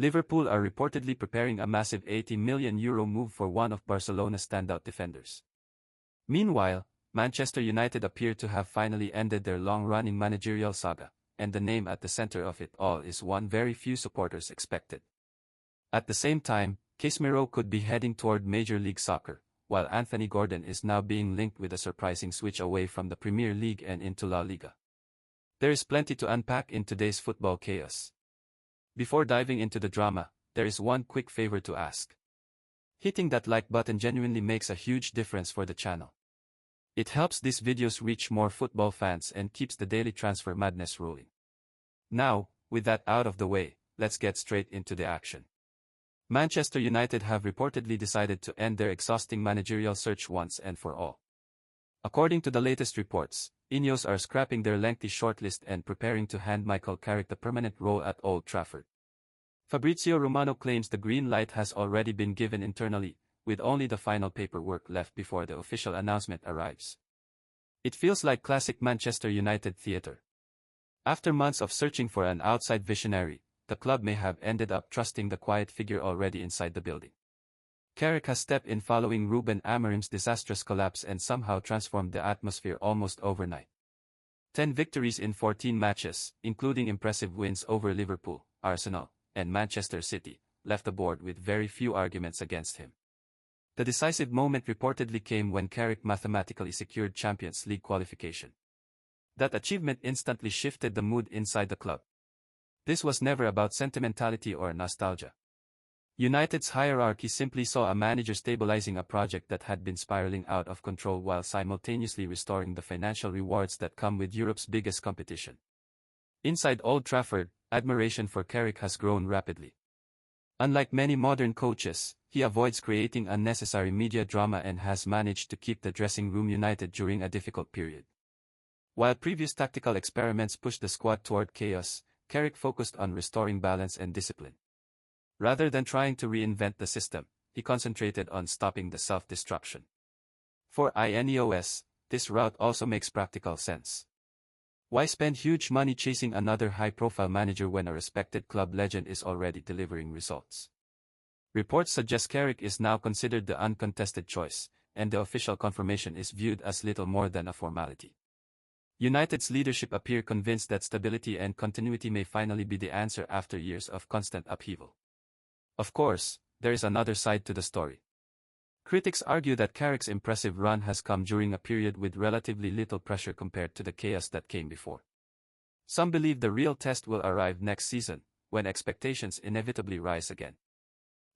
Liverpool are reportedly preparing a massive €80 million move for one of Barcelona's standout defenders. Meanwhile, Manchester United appear to have finally ended their long-running managerial saga, and the name at the center of it all is one very few supporters expected. At the same time, Casemiro could be heading toward Major League Soccer, while Anthony Gordon is now being linked with a surprising switch away from the Premier League and into La Liga. There is plenty to unpack in today's football chaos. Before diving into the drama, there is one quick favor to ask. Hitting that like button genuinely makes a huge difference for the channel. It helps these videos reach more football fans and keeps the daily transfer madness rolling. Now, with that out of the way, let's get straight into the action. Manchester United have reportedly decided to end their exhausting managerial search once and for all. According to the latest reports, Ineos are scrapping their lengthy shortlist and preparing to hand Michael Carrick the permanent role at Old Trafford. Fabrizio Romano claims the green light has already been given internally, with only the final paperwork left before the official announcement arrives. It feels like classic Manchester United theatre. After months of searching for an outside visionary, the club may have ended up trusting the quiet figure already inside the building. Carrick has stepped in following Ruben Amorim's disastrous collapse and somehow transformed the atmosphere almost overnight. 10 victories in 14 matches, including impressive wins over Liverpool, Arsenal, and Manchester City, left the board with very few arguments against him. The decisive moment reportedly came when Carrick mathematically secured Champions League qualification. That achievement instantly shifted the mood inside the club. This was never about sentimentality or nostalgia. United's hierarchy simply saw a manager stabilizing a project that had been spiraling out of control while simultaneously restoring the financial rewards that come with Europe's biggest competition. Inside Old Trafford, admiration for Carrick has grown rapidly. Unlike many modern coaches, he avoids creating unnecessary media drama and has managed to keep the dressing room united during a difficult period. While previous tactical experiments pushed the squad toward chaos, Carrick focused on restoring balance and discipline. Rather than trying to reinvent the system, he concentrated on stopping the self-destruction. For Ineos, this route also makes practical sense. Why spend huge money chasing another high-profile manager when a respected club legend is already delivering results? Reports suggest Carrick is now considered the uncontested choice, and the official confirmation is viewed as little more than a formality. United's leadership appear convinced that stability and continuity may finally be the answer after years of constant upheaval. Of course, there is another side to the story. Critics argue that Carrick's impressive run has come during a period with relatively little pressure compared to the chaos that came before. Some believe the real test will arrive next season, when expectations inevitably rise again.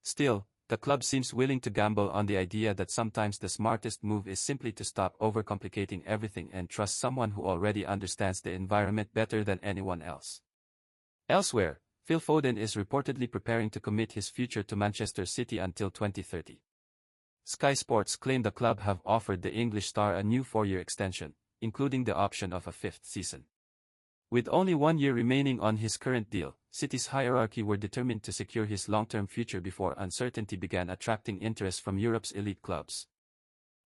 Still, the club seems willing to gamble on the idea that sometimes the smartest move is simply to stop overcomplicating everything and trust someone who already understands the environment better than anyone else. Elsewhere, Phil Foden is reportedly preparing to commit his future to Manchester City until 2030. Sky Sports claim the club have offered the English star a new 4-year extension, including the option of a 5th season. With only 1 year remaining on his current deal, City's hierarchy were determined to secure his long-term future before uncertainty began attracting interest from Europe's elite clubs.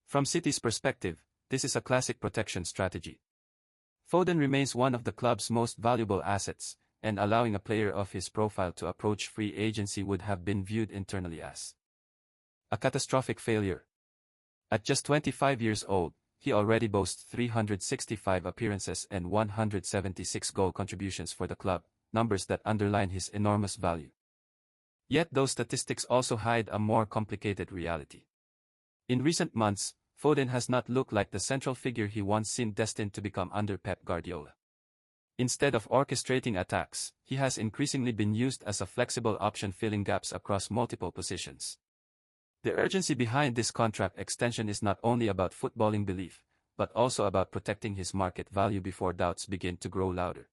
From City's perspective, this is a classic protection strategy. Foden remains one of the club's most valuable assets, and allowing a player of his profile to approach free agency would have been viewed internally as a catastrophic failure. At just 25 years old, he already boasts 365 appearances and 176 goal contributions for the club, numbers that underline his enormous value. Yet those statistics also hide a more complicated reality. In recent months, Foden has not looked like the central figure he once seemed destined to become under Pep Guardiola. Instead of orchestrating attacks, he has increasingly been used as a flexible option filling gaps across multiple positions. The urgency behind this contract extension is not only about footballing belief, but also about protecting his market value before doubts begin to grow louder.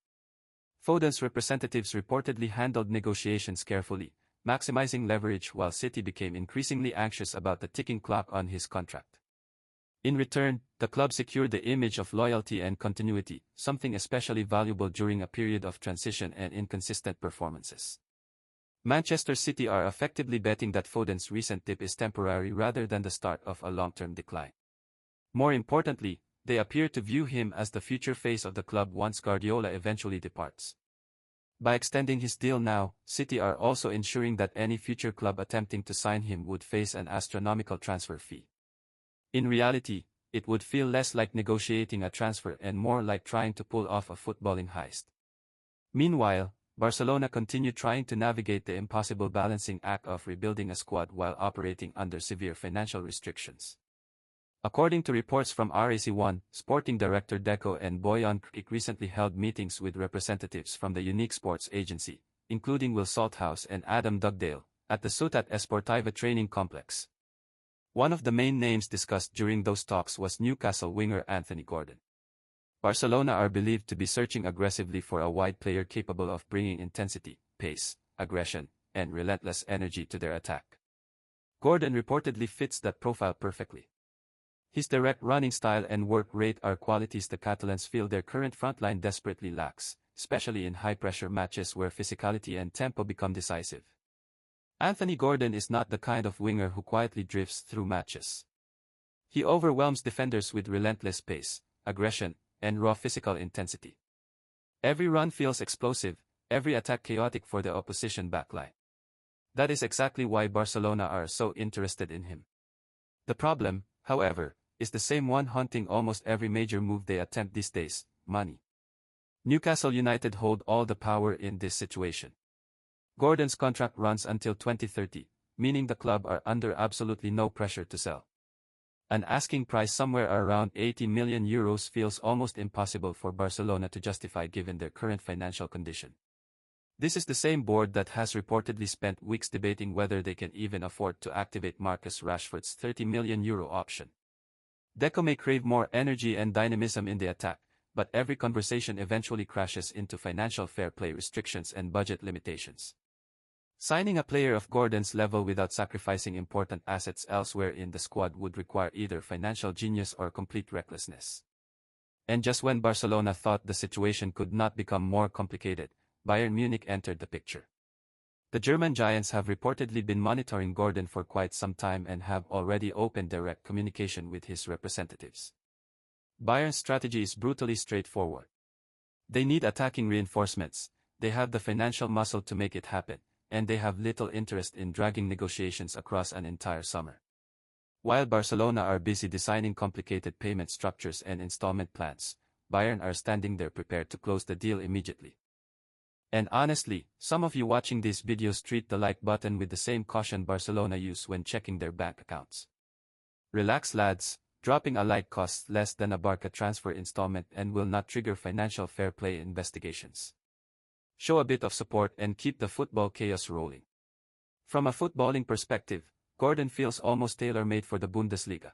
Foden's representatives reportedly handled negotiations carefully, maximizing leverage while City became increasingly anxious about the ticking clock on his contract. In return, the club secured the image of loyalty and continuity, something especially valuable during a period of transition and inconsistent performances. Manchester City are effectively betting that Foden's recent dip is temporary rather than the start of a long-term decline. More importantly, they appear to view him as the future face of the club once Guardiola eventually departs. By extending his deal now, City are also ensuring that any future club attempting to sign him would face an astronomical transfer fee. In reality, it would feel less like negotiating a transfer and more like trying to pull off a footballing heist. Meanwhile, Barcelona continue trying to navigate the impossible balancing act of rebuilding a squad while operating under severe financial restrictions. According to reports from RAC1, sporting director Deco and Boyan Kric recently held meetings with representatives from the Unique Sports Agency, including Will Salthouse and Adam Dugdale, at the Ciutat Esportiva training complex. One of the main names discussed during those talks was Newcastle winger Anthony Gordon. Barcelona are believed to be searching aggressively for a wide player capable of bringing intensity, pace, aggression, and relentless energy to their attack. Gordon reportedly fits that profile perfectly. His direct running style and work rate are qualities the Catalans feel their current frontline desperately lacks, especially in high-pressure matches where physicality and tempo become decisive. Anthony Gordon is not the kind of winger who quietly drifts through matches. He overwhelms defenders with relentless pace, aggression, and raw physical intensity. Every run feels explosive, every attack chaotic for the opposition backline. That is exactly why Barcelona are so interested in him. The problem, however, is the same one haunting almost every major move they attempt these days: money. Newcastle United hold all the power in this situation. Gordon's contract runs until 2030, meaning the club are under absolutely no pressure to sell. An asking price somewhere around €80 million feels almost impossible for Barcelona to justify given their current financial condition. This is the same board that has reportedly spent weeks debating whether they can even afford to activate Marcus Rashford's €30 million option. Deco may crave more energy and dynamism in the attack, but every conversation eventually crashes into financial fair play restrictions and budget limitations. Signing a player of Gordon's level without sacrificing important assets elsewhere in the squad would require either financial genius or complete recklessness. And just when Barcelona thought the situation could not become more complicated, Bayern Munich entered the picture. The German giants have reportedly been monitoring Gordon for quite some time and have already opened direct communication with his representatives. Bayern's strategy is brutally straightforward. They need attacking reinforcements, they have the financial muscle to make it happen, and they have little interest in dragging negotiations across an entire summer. While Barcelona are busy designing complicated payment structures and installment plans, Bayern are standing there prepared to close the deal immediately. And honestly, some of you watching these videos treat the like button with the same caution Barcelona use when checking their bank accounts. Relax lads, dropping a like costs less than a Barca transfer installment and will not trigger financial fair play investigations. Show a bit of support and keep the football chaos rolling. From a footballing perspective, Gordon feels almost tailor-made for the Bundesliga.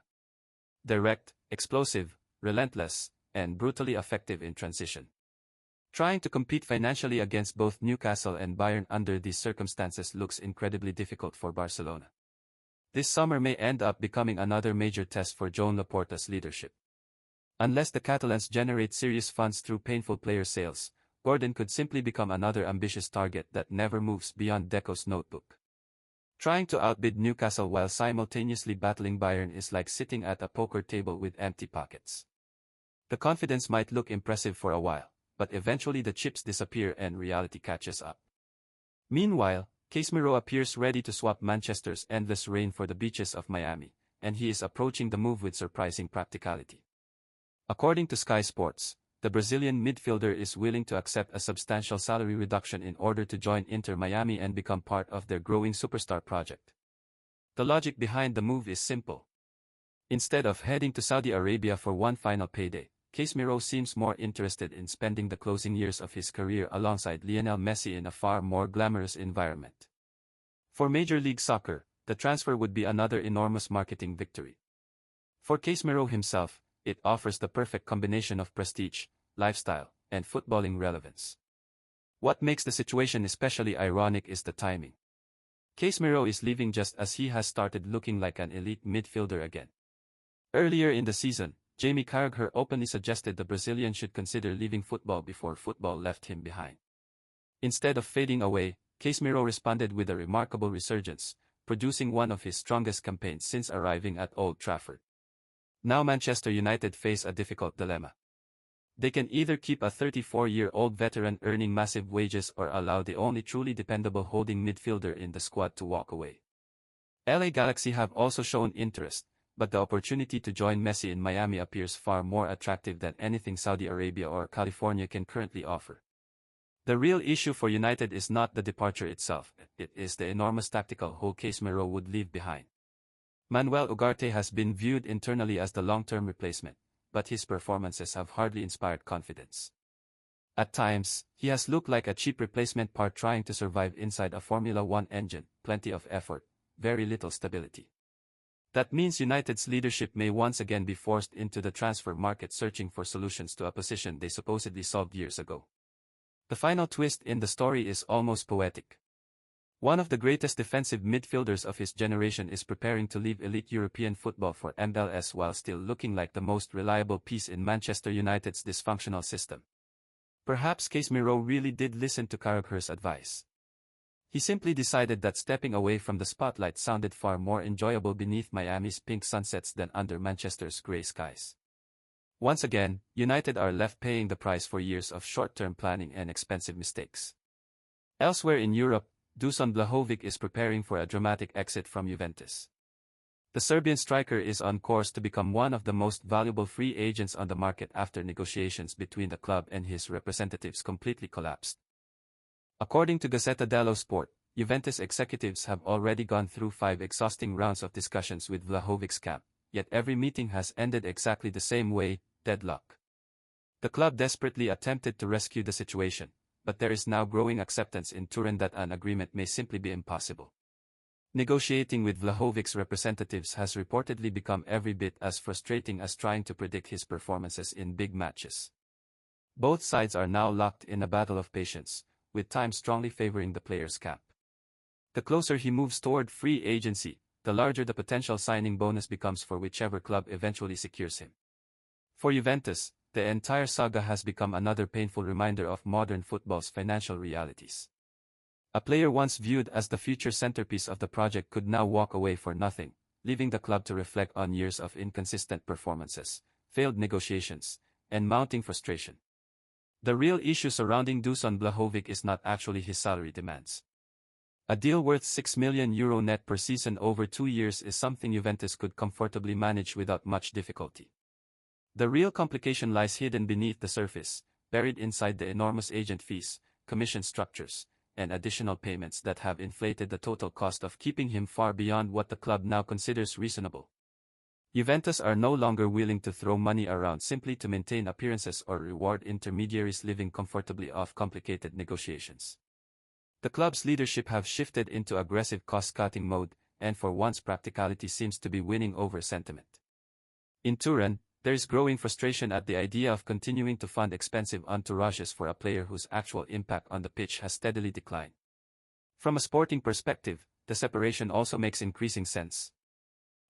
Direct, explosive, relentless, and brutally effective in transition. Trying to compete financially against both Newcastle and Bayern under these circumstances looks incredibly difficult for Barcelona. This summer may end up becoming another major test for Joan Laporta's leadership. Unless the Catalans generate serious funds through painful player sales, Gordon could simply become another ambitious target that never moves beyond Deco's notebook. Trying to outbid Newcastle while simultaneously battling Bayern is like sitting at a poker table with empty pockets. The confidence might look impressive for a while, but eventually the chips disappear and reality catches up. Meanwhile, Casemiro appears ready to swap Manchester's endless reign for the beaches of Miami, and he is approaching the move with surprising practicality. According to Sky Sports, the Brazilian midfielder is willing to accept a substantial salary reduction in order to join Inter Miami and become part of their growing superstar project. The logic behind the move is simple. Instead of heading to Saudi Arabia for one final payday, Casemiro seems more interested in spending the closing years of his career alongside Lionel Messi in a far more glamorous environment. For Major League Soccer, the transfer would be another enormous marketing victory. For Casemiro himself, it offers the perfect combination of prestige, lifestyle, and footballing relevance. What makes the situation especially ironic is the timing. Casemiro is leaving just as he has started looking like an elite midfielder again. Earlier in the season, Jamie Carragher openly suggested the Brazilian should consider leaving football before football left him behind. Instead of fading away, Casemiro responded with a remarkable resurgence, producing one of his strongest campaigns since arriving at Old Trafford. Now Manchester United face a difficult dilemma. They can either keep a 34-year-old veteran earning massive wages or allow the only truly dependable holding midfielder in the squad to walk away. LA Galaxy have also shown interest, but the opportunity to join Messi in Miami appears far more attractive than anything Saudi Arabia or California can currently offer. The real issue for United is not the departure itself, it is the enormous tactical hole Casemiro would leave behind. Manuel Ugarte has been viewed internally as the long-term replacement, but his performances have hardly inspired confidence. At times, he has looked like a cheap replacement part trying to survive inside a Formula One engine, plenty of effort, very little stability. That means United's leadership may once again be forced into the transfer market searching for solutions to a position they supposedly solved years ago. The final twist in the story is almost poetic. One of the greatest defensive midfielders of his generation is preparing to leave elite European football for MLS while still looking like the most reliable piece in Manchester United's dysfunctional system. Perhaps Casemiro really did listen to Carragher's advice. He simply decided that stepping away from the spotlight sounded far more enjoyable beneath Miami's pink sunsets than under Manchester's grey skies. Once again, United are left paying the price for years of short-term planning and expensive mistakes. Elsewhere in Europe, Dusan Vlahovic is preparing for a dramatic exit from Juventus. The Serbian striker is on course to become one of the most valuable free agents on the market after negotiations between the club and his representatives completely collapsed. According to Gazzetta dello Sport, Juventus executives have already gone through 5 exhausting rounds of discussions with Vlahovic's camp, yet every meeting has ended exactly the same way, deadlock. The club desperately attempted to rescue the situation, but there is now growing acceptance in Turin that an agreement may simply be impossible. Negotiating with Vlahovic's representatives has reportedly become every bit as frustrating as trying to predict his performances in big matches. Both sides are now locked in a battle of patience, with time strongly favoring the player's camp. The closer he moves toward free agency, the larger the potential signing bonus becomes for whichever club eventually secures him. For Juventus, the entire saga has become another painful reminder of modern football's financial realities. A player once viewed as the future centerpiece of the project could now walk away for nothing, leaving the club to reflect on years of inconsistent performances, failed negotiations, and mounting frustration. The real issue surrounding Dusan Vlahovic is not actually his salary demands. A deal worth €6 million net per season over 2 years is something Juventus could comfortably manage without much difficulty. The real complication lies hidden beneath the surface, buried inside the enormous agent fees, commission structures, and additional payments that have inflated the total cost of keeping him far beyond what the club now considers reasonable. Juventus are no longer willing to throw money around simply to maintain appearances or reward intermediaries living comfortably off complicated negotiations. The club's leadership have shifted into aggressive cost-cutting mode, and for once practicality seems to be winning over sentiment. In Turin, there is growing frustration at the idea of continuing to fund expensive entourages for a player whose actual impact on the pitch has steadily declined. From a sporting perspective, the separation also makes increasing sense.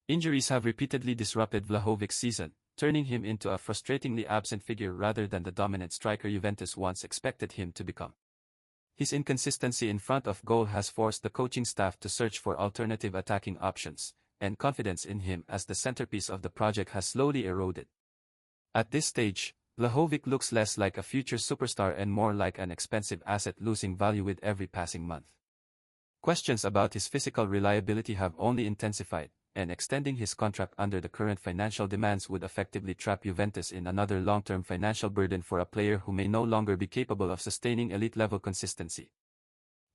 Injuries have repeatedly disrupted Vlahovic's season, turning him into a frustratingly absent figure rather than the dominant striker Juventus once expected him to become. His inconsistency in front of goal has forced the coaching staff to search for alternative attacking options, and confidence in him as the centerpiece of the project has slowly eroded. At this stage, Vlahovic looks less like a future superstar and more like an expensive asset losing value with every passing month. Questions about his physical reliability have only intensified, and extending his contract under the current financial demands would effectively trap Juventus in another long-term financial burden for a player who may no longer be capable of sustaining elite-level consistency.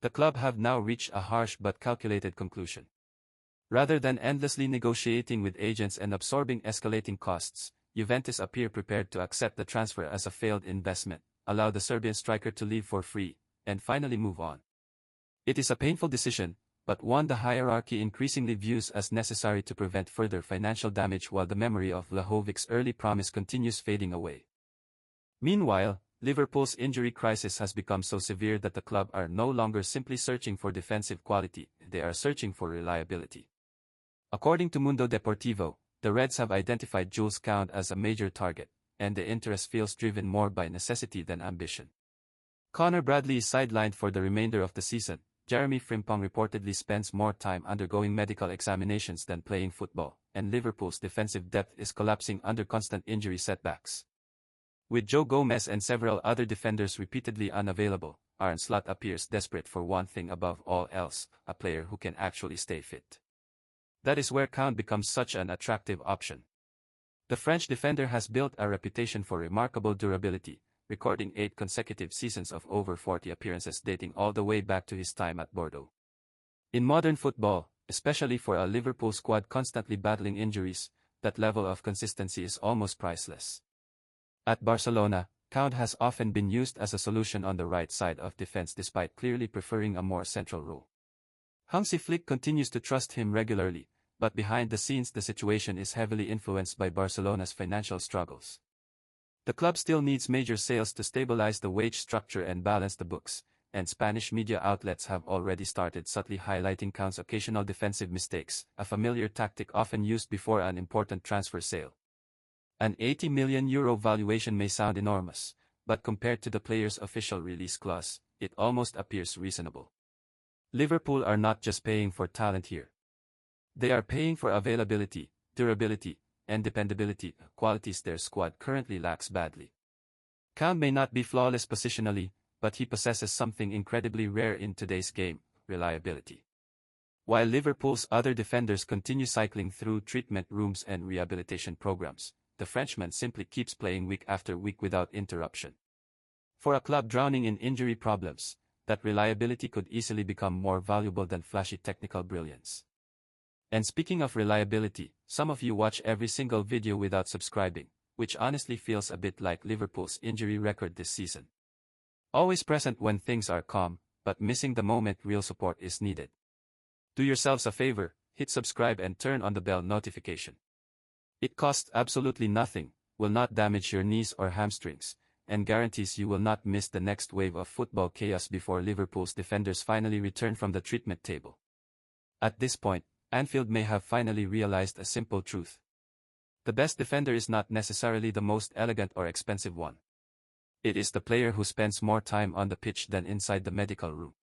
The club have now reached a harsh but calculated conclusion. Rather than endlessly negotiating with agents and absorbing escalating costs, Juventus appear prepared to accept the transfer as a failed investment, allow the Serbian striker to leave for free, and finally move on. It is a painful decision, but one the hierarchy increasingly views as necessary to prevent further financial damage while the memory of Vlahovic's early promise continues fading away. Meanwhile, Liverpool's injury crisis has become so severe that the club are no longer simply searching for defensive quality, they are searching for reliability. According to Mundo Deportivo, the Reds have identified Jules Koundé as a major target, and the interest feels driven more by necessity than ambition. Connor Bradley is sidelined for the remainder of the season. Jeremy Frimpong reportedly spends more time undergoing medical examinations than playing football, and Liverpool's defensive depth is collapsing under constant injury setbacks. With Joe Gomez and several other defenders repeatedly unavailable, Arne Slot appears desperate for one thing above all else, a player who can actually stay fit. That is where Kounde becomes such an attractive option. The French defender has built a reputation for remarkable durability, recording 8 consecutive seasons of over 40 appearances dating all the way back to his time at Bordeaux. In modern football, especially for a Liverpool squad constantly battling injuries, that level of consistency is almost priceless. At Barcelona, Kounde has often been used as a solution on the right side of defense despite clearly preferring a more central role. Hansi Flick continues to trust him regularly, but behind the scenes the situation is heavily influenced by Barcelona's financial struggles. The club still needs major sales to stabilize the wage structure and balance the books, and Spanish media outlets have already started subtly highlighting Kounde's occasional defensive mistakes, a familiar tactic often used before an important transfer sale. An €80 million valuation may sound enormous, but compared to the player's official release clause, it almost appears reasonable. Liverpool are not just paying for talent here. They are paying for availability, durability, and dependability, qualities their squad currently lacks badly. Kounde may not be flawless positionally, but he possesses something incredibly rare in today's game: reliability. While Liverpool's other defenders continue cycling through treatment rooms and rehabilitation programs, the Frenchman simply keeps playing week after week without interruption. For a club drowning in injury problems, that reliability could easily become more valuable than flashy technical brilliance. And speaking of reliability, some of you watch every single video without subscribing, which honestly feels a bit like Liverpool's injury record this season. Always present when things are calm, but missing the moment real support is needed. Do yourselves a favor, hit subscribe and turn on the bell notification. It costs absolutely nothing, will not damage your knees or hamstrings, and guarantees you will not miss the next wave of football chaos before Liverpool's defenders finally return from the treatment table. At this point, Anfield may have finally realized a simple truth. The best defender is not necessarily the most elegant or expensive one. It is the player who spends more time on the pitch than inside the medical room.